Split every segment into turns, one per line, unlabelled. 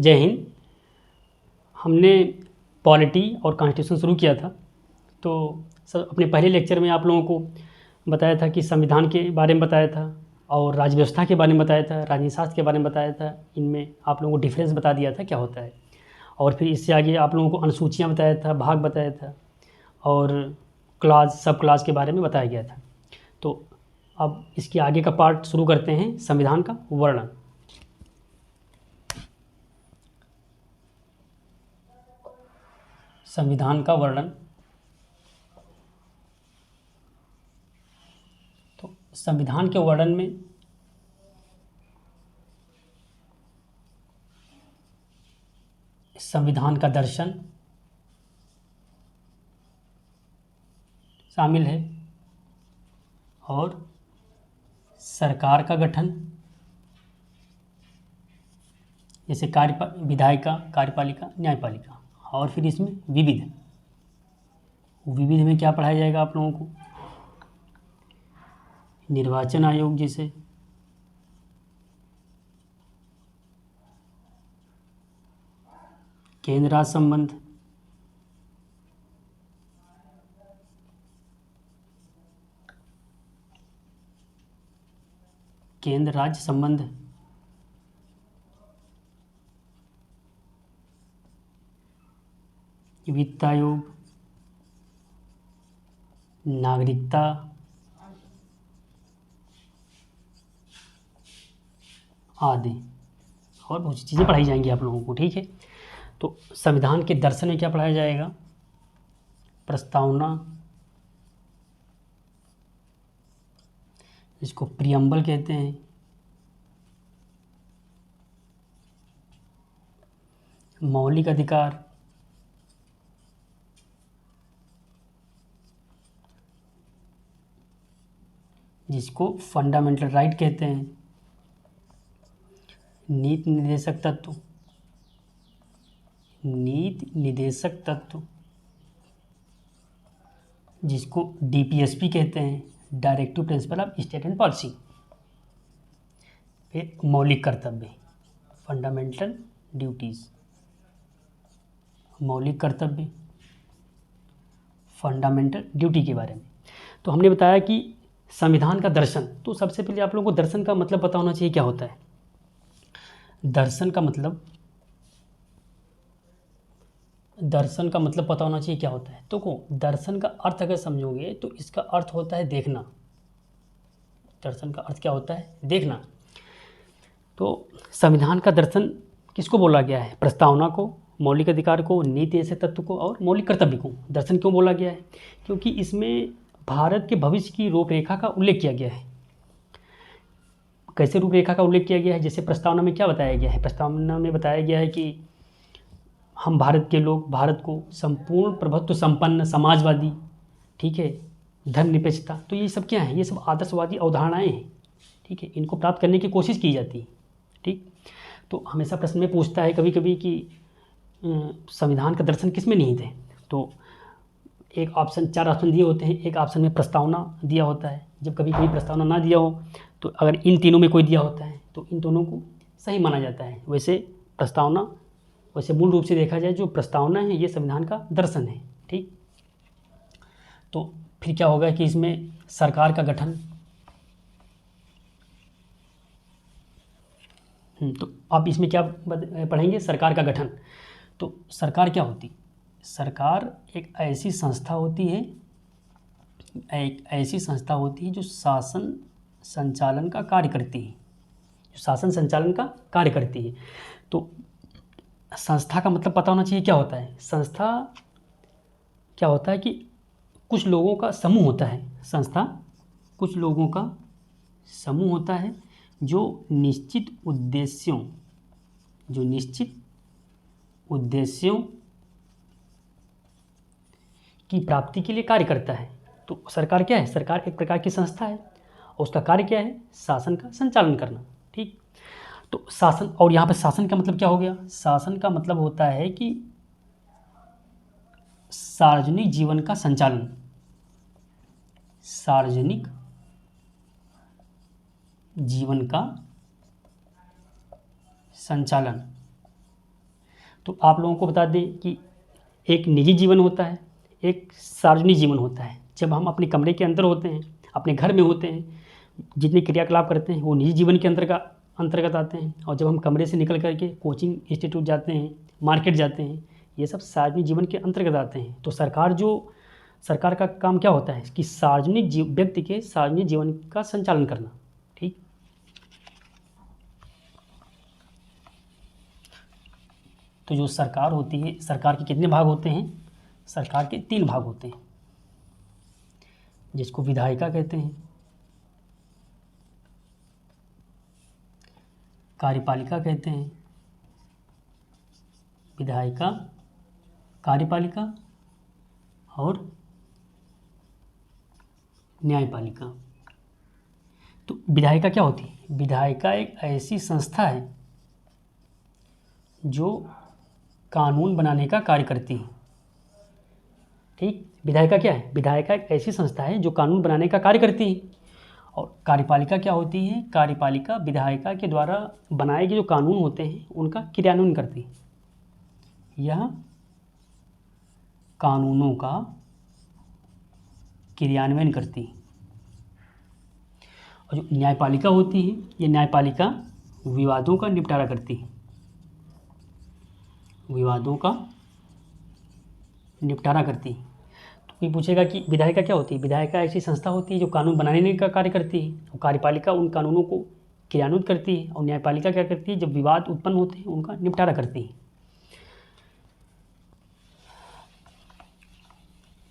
जय हिंद। हमने पॉलिटी और कॉन्स्टिट्यूशन शुरू किया था, तो सर अपने पहले लेक्चर में आप लोगों को बताया था कि संविधान के बारे में बताया था और राज्य व्यवस्था के बारे में बताया था, राजनीति शास्त्र के बारे में बताया था। इनमें आप लोगों को डिफरेंस बता दिया था क्या होता है, और फिर इससे आगे आप लोगों को अनुसूचियाँ बताया था, भाग बताया था और क्लास सब क्लास के बारे में बताया गया था। तो अब इसके आगे का पार्ट शुरू करते हैं, संविधान का वर्णन। संविधान का वर्णन। तो संविधान के वर्णन में संविधान का दर्शन शामिल है और सरकार का गठन, जैसे विधायिका, कार्यपालिका, न्यायपालिका, और फिर इसमें विविध में क्या पढ़ाया जाएगा आप लोगों को? निर्वाचन आयोग, जैसे केंद्र राज्य संबंध, केंद्र राज्य संबंध, वित्त आयोग, नागरिकता आदि, और बहुत सी चीज़ें पढ़ाई जाएंगी आप लोगों को, ठीक है। तो संविधान के दर्शन में क्या पढ़ाया जाएगा? प्रस्तावना, इसको प्रियम्बल कहते हैं, मौलिक अधिकार, जिसको फंडामेंटल राइट कहते हैं, नीति निर्देशक तत्व, जिसको डीपीएसपी कहते हैं, directive principle of state and policy. फिर मौलिक कर्तव्य, फंडामेंटल ड्यूटीज, मौलिक कर्तव्य, फंडामेंटल ड्यूटी के बारे में। तो हमने बताया कि संविधान का दर्शन, तो सबसे पहले आप लोगों को दर्शन का मतलब पता होना चाहिए क्या होता है। दर्शन का मतलब पता होना चाहिए क्या होता है। तो दर्शन का अर्थ अगर समझोगे तो इसका अर्थ होता है देखना। दर्शन का अर्थ क्या होता है? देखना। तो संविधान का दर्शन किसको बोला गया है? प्रस्तावना को, मौलिक अधिकार को, नीति ऐसे तत्व को और मौलिक कर्तव्य को दर्शन क्यों बोला गया है? क्योंकि इसमें भारत के भविष्य की रूपरेखा का उल्लेख किया गया है। कैसे रूपरेखा का उल्लेख किया गया है? जैसे प्रस्तावना में क्या बताया गया है? प्रस्तावना में बताया गया है कि हम भारत के लोग भारत को संपूर्ण प्रभुत्व संपन्न, समाजवादी, ठीक है, धर्मनिरपेक्षता, तो ये सब क्या है? ये सब आदर्शवादी अवधारणाएं हैं, ठीक है। इनको प्राप्त करने की कोशिश की जाती है, ठीक। तो हमेशा प्रश्न में पूछता है कभी कभी कि संविधान का दर्शन किस में निहित है? तो एक ऑप्शन, 4 ऑप्शन दिए होते हैं, एक ऑप्शन में प्रस्तावना दिया होता है। जब कभी कोई प्रस्तावना ना दिया हो तो अगर इन तीनों में कोई दिया होता है तो इन दोनों को सही माना जाता है। वैसे मूल रूप से देखा जाए जो प्रस्तावना है ये संविधान का दर्शन है, ठीक। तो फिर क्या होगा कि इसमें सरकार का गठन, तो अब इसमें क्या पढ़ेंगे? सरकार का गठन। तो सरकार क्या होती? सरकार एक ऐसी संस्था होती है जो शासन संचालन का कार्य करती है। तो संस्था का मतलब पता होना चाहिए क्या होता है। संस्था क्या होता है कि कुछ लोगों का समूह होता है। संस्था कुछ लोगों का समूह होता है जो निश्चित उद्देश्यों की प्राप्ति के लिए कार्य करता है। तो सरकार क्या है? सरकार एक प्रकार की संस्था है और उसका कार्य क्या है? शासन का संचालन करना, ठीक। तो शासन, और यहाँ पे शासन का मतलब क्या हो गया? शासन का मतलब होता है कि सार्वजनिक जीवन का संचालन, सार्वजनिक जीवन का संचालन, तो आप लोगों को बता दें कि एक निजी जीवन होता है, एक सार्वजनिक जीवन होता है। जब हम अपने कमरे के अंदर होते हैं, अपने घर में होते हैं, जितने क्रियाकलाप करते हैं वो निजी जीवन के अंतर्गत आते हैं। और जब हम कमरे से निकल करके कोचिंग इंस्टीट्यूट जाते हैं, मार्केट जाते हैं, ये सब सार्वजनिक जीवन के अंतर्गत आते हैं। तो सरकार का काम क्या होता है कि व्यक्ति के सार्वजनिक जीवन का संचालन करना। ठीक। तो जो सरकार होती है, सरकार के कितने भाग होते हैं? सरकार के 3 भाग होते हैं, जिसको विधायिका कहते हैं, कार्यपालिका कहते हैं, विधायिका, कार्यपालिका और न्यायपालिका। तो विधायिका क्या होती है? विधायिका एक ऐसी संस्था है जो कानून बनाने का कार्य करती है। ठीक। विधायिका क्या है? विधायिका एक ऐसी संस्था है जो कानून बनाने का कार्य करती है। और कार्यपालिका क्या होती है? कार्यपालिका विधायिका के द्वारा बनाए गए जो कानून होते हैं उनका क्रियान्वयन करती है। यह कानूनों का क्रियान्वयन करती है। और जो न्यायपालिका होती है, ये न्यायपालिका विवादों का निपटारा करती है। विवादों का निपटारा करती है। तो कोई पूछेगा कि विधायिका क्या होती है? विधायिका ऐसी संस्था होती है जो कानून बनाने का कार्य करती है। और कार्यपालिका उन कानूनों को क्रियान्वित करती है। और न्यायपालिका क्या करती है? जब विवाद उत्पन्न होते हैं उनका निपटारा करती है।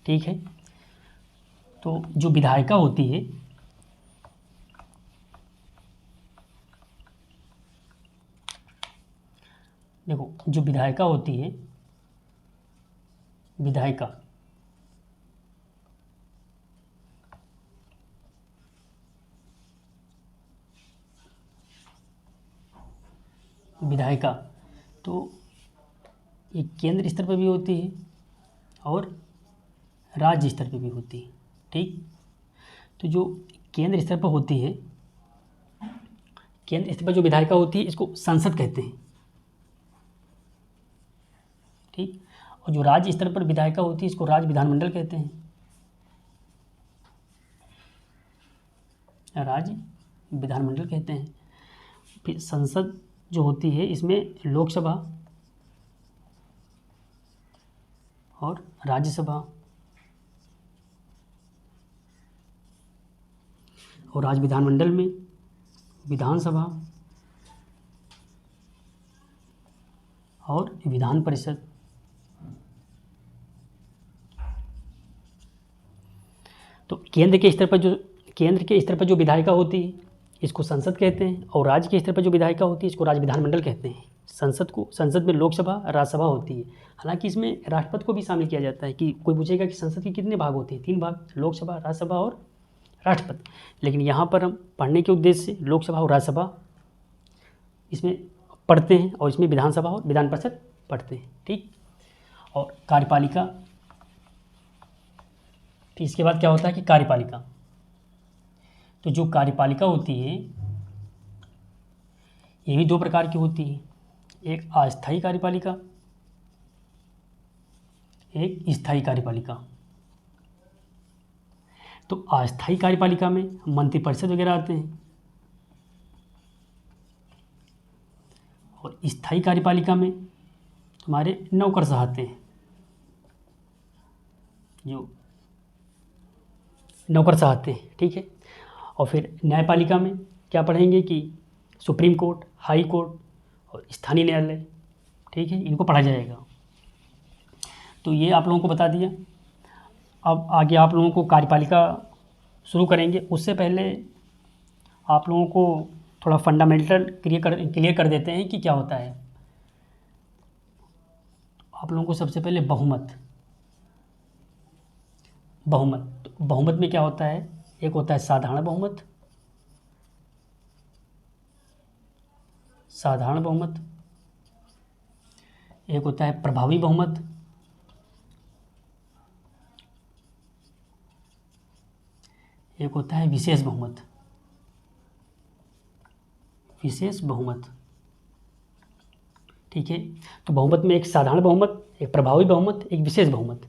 ठीक है। तो जो विधायिका होती है, देखो जो विधायिका होती है, विधायिका विधायिका तो ये केंद्र स्तर पर भी होती है और राज्य स्तर पर भी होती है। ठीक। तो जो केंद्र स्तर पर होती है, केंद्र स्तर पर जो विधायिका होती है इसको संसद कहते हैं। ठीक। और जो राज्य स्तर पर विधायिका होती है इसको राज्य विधानमंडल कहते हैं। राज्य विधानमंडल कहते हैं। फिर संसद जो होती है इसमें लोकसभा और राज्यसभा, और राज्य विधानमंडल में विधानसभा और विधान परिषद। तो केंद्र के स्तर पर जो विधायिका होती है इसको संसद कहते हैं। और राज्य के स्तर पर जो विधायिका होती है इसको राज्य विधानमंडल कहते हैं। संसद में लोकसभा, राज्यसभा होती है। हालांकि इसमें राष्ट्रपति को भी शामिल किया जाता है। कि कोई पूछेगा कि संसद के कितने भाग होते हैं? 3 भाग, लोकसभा, राज्यसभा और राष्ट्रपति। लेकिन यहाँ पर हम पढ़ने के उद्देश्य से लोकसभा और राज्यसभा इसमें पढ़ते हैं और इसमें विधानसभा और विधान परिषद पढ़ते हैं। ठीक। और कार्यपालिका, तो इसके बाद क्या होता है कि कार्यपालिका। तो जो कार्यपालिका होती है ये भी 2 प्रकार की होती है, एक अस्थायी कार्यपालिका, एक स्थायी कार्यपालिका। तो अस्थायी कार्यपालिका में मंत्रिपरिषद वगैरह आते हैं और स्थायी कार्यपालिका में तुम्हारे नौकरशाह आते हैं। जो नौकरशाह आते हैं। ठीक है। और फिर न्यायपालिका में क्या पढ़ेंगे कि सुप्रीम कोर्ट, हाई कोर्ट और स्थानीय न्यायालय। ठीक है, इनको पढ़ा जाएगा। तो ये आप लोगों को बता दिया। अब आगे आप लोगों को कार्यपालिका शुरू करेंगे। उससे पहले आप लोगों को थोड़ा फंडामेंटल क्लियर कर देते हैं कि क्या होता है। आप लोगों को सबसे पहले बहुमत में क्या होता है? एक होता है साधारण बहुमत, एक होता है प्रभावी बहुमत, एक होता है विशेष बहुमत। ठीक ठीक है। तो बहुमत में एक साधारण बहुमत, एक प्रभावी बहुमत, एक विशेष बहुमत।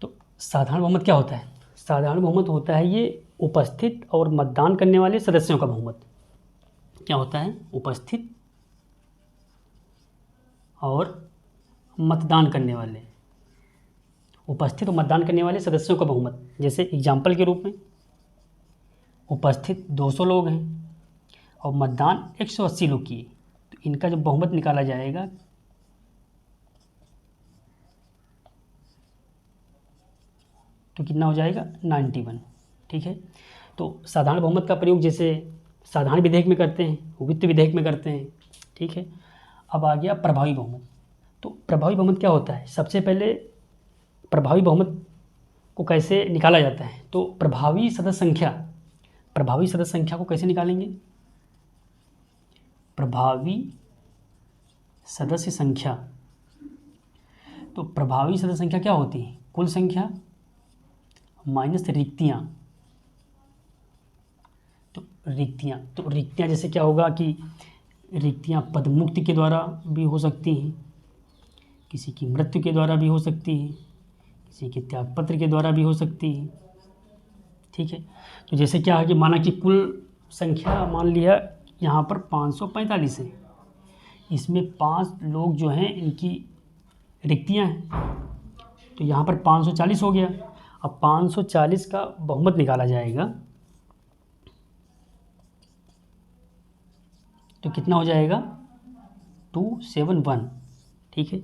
तो साधारण बहुमत क्या होता है? साधारण बहुमत होता है ये उपस्थित और मतदान करने वाले सदस्यों का बहुमत। क्या होता है? उपस्थित और मतदान करने वाले, उपस्थित और मतदान करने वाले सदस्यों का बहुमत। जैसे एग्जाम्पल के रूप में उपस्थित 200 लोग हैं और मतदान 180 लोग किए, तो इनका जब बहुमत निकाला जाएगा तो कितना हो जाएगा? 91। ठीक है। तो साधारण बहुमत का प्रयोग जैसे साधारण विधेयक में करते हैं, वित्त विधेयक में करते हैं। ठीक है। अब आ गया प्रभावी बहुमत। तो प्रभावी बहुमत क्या होता है? सबसे पहले प्रभावी बहुमत को कैसे निकाला जाता है? तो प्रभावी सदस्य संख्या को कैसे निकालेंगे? प्रभावी सदस्य संख्या। तो प्रभावी सदस्य संख्या क्या होती है? कुल संख्या माइनस रिक्तियाँ। तो रिक्तियाँ जैसे क्या होगा कि रिक्तियाँ पदमुक्ति के द्वारा भी हो सकती हैं, किसी की मृत्यु के द्वारा भी हो सकती है, किसी के त्यागपत्र के द्वारा भी हो सकती है। ठीक है। तो जैसे क्या है कि माना कि कुल संख्या मान लिया यहाँ पर 545 है, इसमें 5 लोग जो हैं इनकी रिक्तियाँ हैं, तो यहाँ पर 540 हो गया। अब 540 का बहुमत निकाला जाएगा तो कितना हो जाएगा? 271। ठीक है।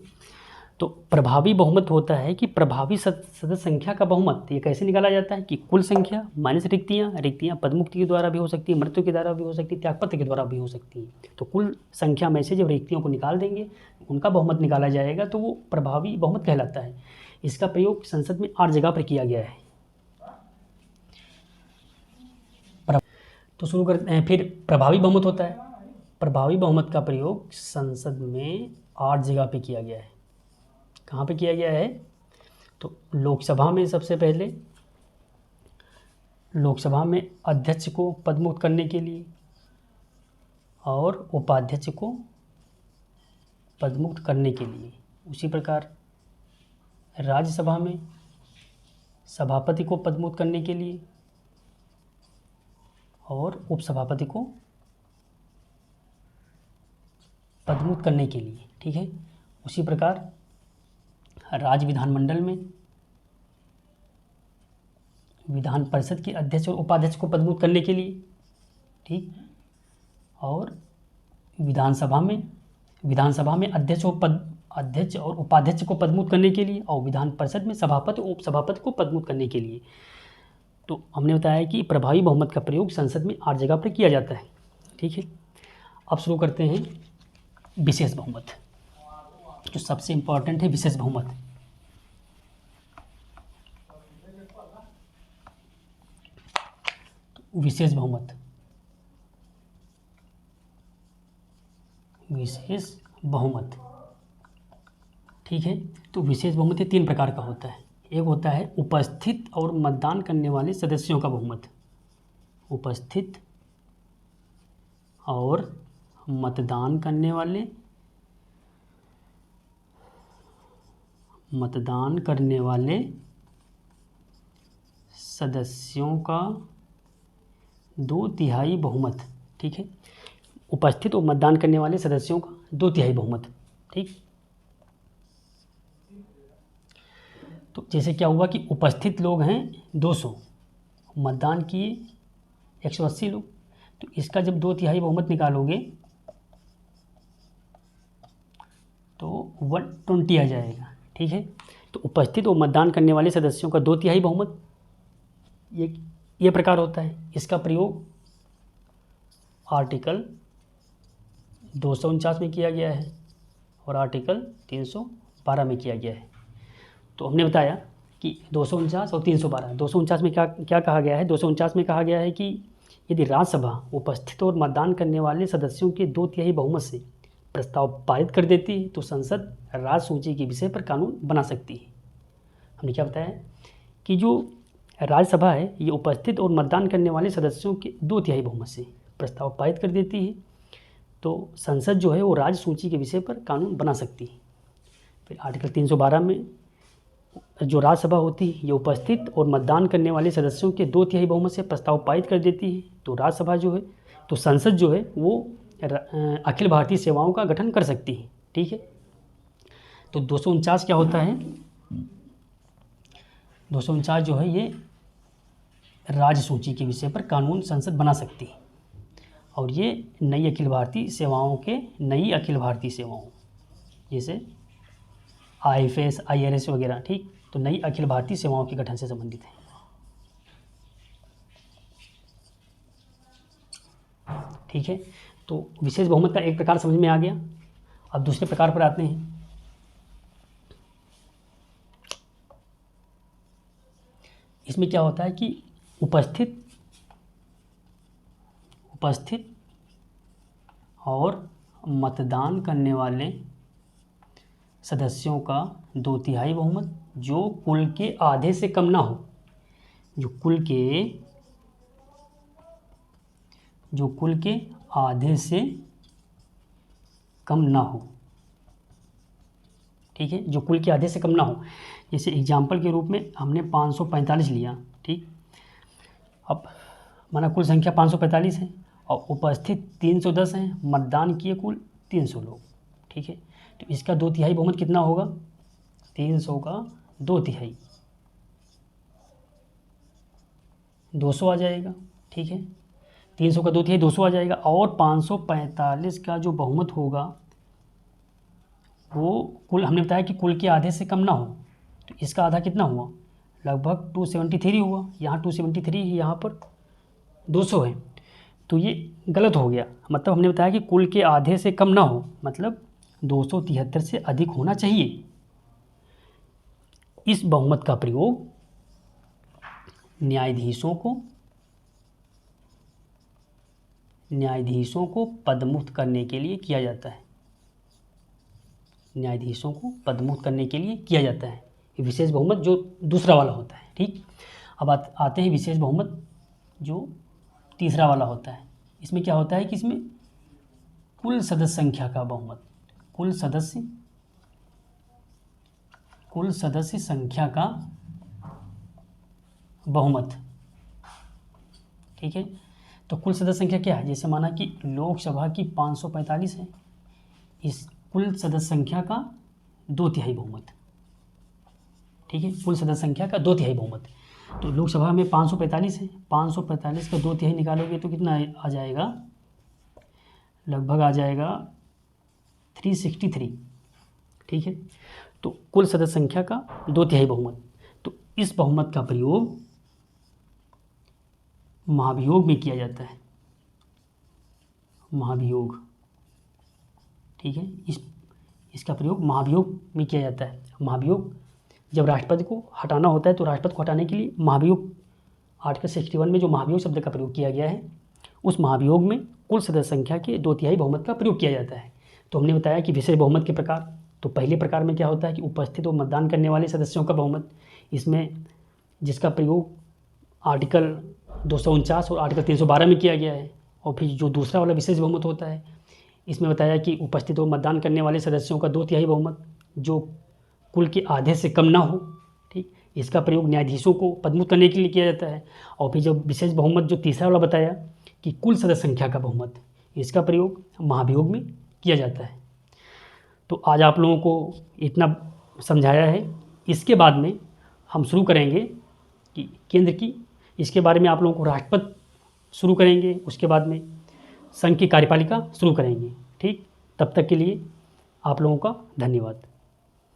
तो प्रभावी बहुमत होता है कि प्रभावी सदस्य संख्या का बहुमत। ये कैसे निकाला जाता है कि कुल संख्या माइनस रिक्तियाँ पदमुक्ति के द्वारा भी हो सकती है, मृत्यु के द्वारा भी हो सकती है, त्यागपत्र के द्वारा भी हो सकती है। तो कुल संख्या में से जब रिक्तियों को निकाल देंगे, उनका बहुमत निकाला जाएगा तो वो प्रभावी बहुमत कहलाता है। इसका प्रयोग संसद में 8 जगह पर किया गया है। तो शुरू करते हैं। फिर प्रभावी बहुमत होता है। प्रभावी बहुमत का प्रयोग संसद में 8 जगह पे किया गया है। कहाँ पे किया गया है? तो लोकसभा में सबसे पहले, लोकसभा में अध्यक्ष को पदमुक्त करने के लिए और उपाध्यक्ष को पदमुक्त करने के लिए। उसी प्रकार राज्यसभा में सभापति को पदमुक्त करने के लिए और उपसभापति को पदमुक्त करने के लिए। ठीक है। उसी प्रकार राज्य विधानमंडल में विधान परिषद के अध्यक्ष और उपाध्यक्ष को पदमुक्त करने के लिए। ठीक। और विधानसभा में अध्यक्ष और उपाध्यक्ष को पदमुक्त करने के लिए और विधान परिषद में सभापति और उपसभापति को पदमुक्त करने के लिए। तो हमने बताया कि प्रभावी बहुमत का प्रयोग संसद में 8 जगह पर किया जाता है। ठीक है। अब शुरू करते हैं विशेष बहुमत, जो सबसे इम्पोर्टेंट है। विशेष बहुमत। विशेष बहुमत। ठीक है। तो विशेष बहुमत 3 प्रकार का होता है। एक होता है उपस्थित और मतदान करने वाले सदस्यों का बहुमत। उपस्थित और मतदान करने वाले सदस्यों का 2/3 बहुमत। ठीक है। उपस्थित और मतदान करने वाले सदस्यों का 2/3 बहुमत। ठीक। तो जैसे क्या हुआ कि उपस्थित लोग हैं 200, मतदान किए 180 लोग, तो इसका जब 2/3 बहुमत निकालोगे तो 120 आ जाएगा। ठीक है। तो उपस्थित और मतदान करने वाले सदस्यों का 2/3 बहुमत ये प्रकार होता है। इसका प्रयोग आर्टिकल 249 में किया गया है और आर्टिकल 312 में किया गया है। तो हमने बताया कि 249 और 312। 249 में क्या कहा गया है? 249 में कहा गया है कि यदि राज्यसभा उपस्थित और मतदान करने वाले सदस्यों के 2/3 बहुमत से प्रस्ताव पारित कर देती है तो संसद राज्य सूची के विषय पर कानून बना सकती है। हमने क्या बताया कि जो राज्यसभा है ये उपस्थित और मतदान करने वाले सदस्यों के 2/3 बहुमत से प्रस्ताव पारित कर देती है तो संसद जो है वो राज्य सूची के विषय पर कानून बना सकती है। फिर आर्टिकल 312 में जो राज्यसभा होती है ये उपस्थित और मतदान करने वाले सदस्यों के 2/3 बहुमत से प्रस्ताव पारित कर देती है। तो राज्यसभा जो है, तो संसद जो है वो अखिल भारतीय सेवाओं का गठन कर सकती है। ठीक है, तो 249 क्या होता है, 249 जो है ये राज्य सूची के विषय पर कानून संसद बना सकती है। और ये नई अखिल भारतीय सेवाओं जैसे IFS, IRS वगैरह, ठीक, तो नई अखिल भारतीय सेवाओं के गठन से संबंधित है। ठीक है, तो विशेष बहुमत का एक प्रकार समझ में आ गया। अब दूसरे प्रकार पर आते हैं। इसमें क्या होता है कि उपस्थित और मतदान करने वाले सदस्यों का 2/3 बहुमत जो कुल के आधे से कम ना हो, जो कुल के आधे से कम ना हो। ठीक है, जो कुल के आधे से कम ना हो। जैसे एग्जाम्पल के रूप में हमने 545 लिया। ठीक, अब माना कुल संख्या 545 है और उपस्थित 310 हैं, मतदान किए कुल 300 लोग। ठीक है, तो इसका 2/3 बहुमत कितना होगा, 300 का 2/3 200 आ जाएगा। ठीक है, 300 का 2/3 200 आ जाएगा। और 545 का जो बहुमत होगा वो कुल, हमने बताया कि कुल के आधे से कम ना हो, तो इसका आधा कितना हुआ, लगभग 273 हुआ। यहाँ 273 है, यहाँ पर 200 है, तो ये गलत हो गया। मतलब हमने बताया कि कुल के आधे से कम ना हो, मतलब 273 से अधिक होना चाहिए। इस बहुमत का प्रयोग न्यायाधीशों को पदमुक्त करने के लिए किया जाता है। न्यायाधीशों को पदमुक्त करने के लिए किया जाता है। विशेष बहुमत जो दूसरा वाला होता है। ठीक, अब आते हैं विशेष बहुमत जो तीसरा वाला होता है। इसमें क्या होता है कि इसमें कुल सदस्य संख्या का बहुमत, कुल सदस्य संख्या का बहुमत। ठीक है, तो कुल सदस्य संख्या क्या है, जैसे माना कि लोकसभा की 545 है, इस कुल सदस्य संख्या का 2/3 बहुमत। ठीक है, कुल सदस्य संख्या का 2/3 बहुमत। तो लोकसभा में 545 है, 545 का 2/3 निकालोगे तो कितना आ जाएगा, लगभग आ जाएगा 363। ठीक है, तो कुल सदस्य संख्या का 2/3 बहुमत। तो इस बहुमत का प्रयोग महाभियोग में किया जाता है, महाभियोग। ठीक है, इसका प्रयोग महाभियोग में किया जाता है। महाभियोग जब राष्ट्रपति को हटाना होता है तो राष्ट्रपति को हटाने के लिए महाभियोग, आर्टिकल 61 में जो महाभियोग शब्द का प्रयोग किया गया है, उस महाभियोग में कुल सदस्य संख्या के 2/3 बहुमत का प्रयोग किया जाता है। तो हमने बताया कि विशेष बहुमत के प्रकार, तो पहले प्रकार में क्या होता है कि उपस्थित और मतदान करने वाले सदस्यों का बहुमत, इसमें जिसका प्रयोग आर्टिकल 249 और आर्टिकल 312 में किया गया है। और फिर जो दूसरा वाला विशेष बहुमत होता है, इसमें बताया कि उपस्थित और मतदान करने वाले सदस्यों का 2/3 बहुमत जो कुल के आधे से कम ना हो। ठीक, इसका प्रयोग न्यायाधीशों को पदमुक्त करने के लिए किया जाता है। और फिर जब विशेष बहुमत जो तीसरा वाला बताया कि कुल सदस्य संख्या का बहुमत, इसका प्रयोग महाभियोग में किया जाता है। तो आज आप लोगों को इतना समझाया है। इसके बाद में हम शुरू करेंगे कि केंद्र की, इसके बारे में आप लोगों को राष्ट्रपति शुरू करेंगे, उसके बाद में संघ की कार्यपालिका शुरू करेंगे। ठीक, तब तक के लिए आप लोगों का धन्यवाद।